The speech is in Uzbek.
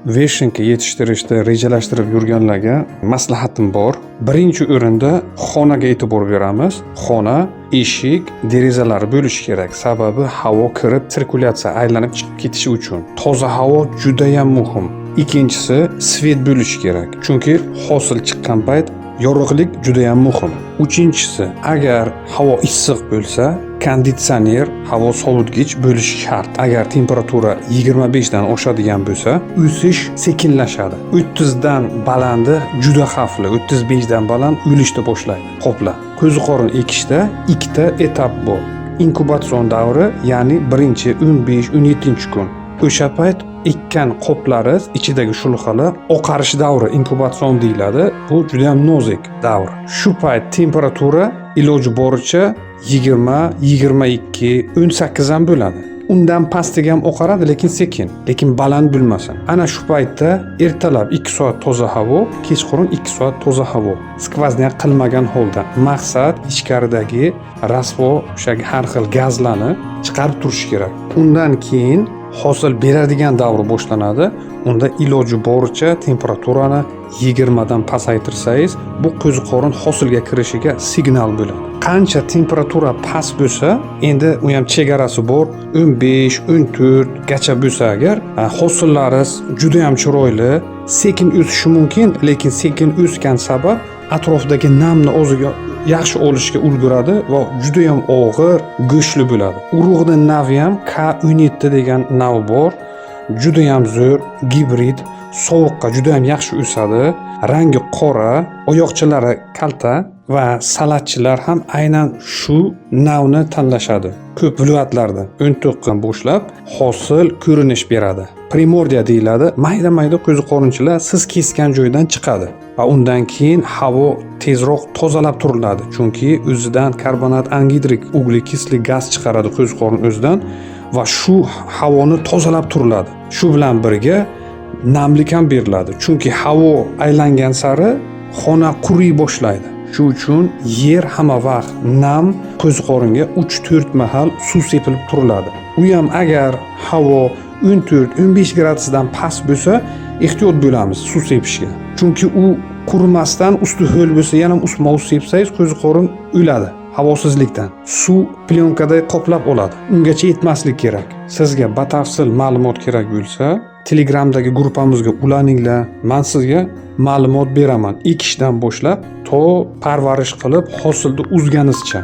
Veshinka yetishtirishda rejalashtirib yurganlarga maslahatim bor. Birinchi o'rinda xonaga e'tibor beramiz. Xona, eshik, derazalari bo'lishi kerak. Sababi havo kirib, sirkulyatsiya aylanib chiqib ketishi uchun. Toza havo juda ham muhim. Ikkinchisi, svet bo'lishi kerak. Chunki hosil chiqqan payt yorug'lik juda ham muhim. Uchinchisi, agar havo issiq bo'lsa, konditsioner, havo sovutgich bo'lishi shart. Agar temperatura 25 dan oshadigan bo'lsa, o'sish sekinlashadi. 30 dan balandi juda xavfli. 35 dan baland o'lishni boshlaydi. Qopla. Qo'ziqorin ekishda ikkita etap bor. Inkubatsion davri, ya'ni birinchi 15-17 kun. O'sha payt ekkan qoplari ichidagi shulg'alar oqarish davri, inkubatsion deyiladi. Bu juda ham nozik davr. Shu payt temperatura iloji boricha 20, 22, 18 ham bo'ladi. Undan pastiga ham oqaradi, lekin sekin, lekin baland bo'lmasin. Ana shu paytda ertalab 2 soat toza havo, kechqurun 2 soat toza havo. Skvoznya qilmagan holda. Maqsad ichkaridagi rasvo, o'sha har xil gazlarni chiqarib turish kerak. Undan keyin hosil beradigan davri boshlanadi. Unda iloji boricha temperaturani 20 dan pasaytirsangiz, bu qo'ziqorin hosilga kirishiga signal bo'ladi. Qancha temperatura past bo'lsa, endi u ham chegarasi bor. 15, 14 gacha bo'lsa agar, hosillaringiz juda ham chiroyli, sekin o'sishi mumkin, lekin sekin o'sgan sabab atrofdagi namni o'ziga yaxshi olishga ulguradi va juda ham og'ir, go'shtli bo'ladi. Urug'ning navi ham K17 degan nav bor. Juda ham zo'r, gibrid, sovuqqa juda ham yaxshi o'sadi. Rangi qora, oyoqchalari kalta va salatchilar ham aynan shu navni tanlashadi. Ko'p viloyatlarda 14 boshlab hosil ko'rinish beradi. Primordiya deyiladi. Mayda-mayda qo'ziqorinchilar siz kesgan joydan chiqadi va undan keyin havo tezroq tozalab turiladi. Chunki o'zidan karbonat angidrik ugлекислый gaz chiqaradi qo'ziqorin o'zidan va shu havoni tozalab turiladi. Shu bilan birga namlik ham beriladi. Chunki havo aylangan sari xona quriy boshlaydi. Shu uchun yer hamma vaqt nam, qo'ziqoringa 3-4 mahal suv sepilib turiladi. U ham agar havo 14-15 gradusdan past bo'lsa, ehtiyot bo'lamiz suv sepishga. Chunki u qurimasdan usti ho'l bo'lsa, yana ustma-ust sepsangiz qo'ziqorin o'ladi havosizlikdan. Suv plyonkada qoplab oladi. Ungacha yetmaslik kerak. Sizga batafsil ma'lumot kerak bo'lsa, Telegramdagi gruppamizga ulaninglar. Men sizga ma'lumot beraman. Ekishdan boshlab to parvarish qilib hosilni uzganizcha.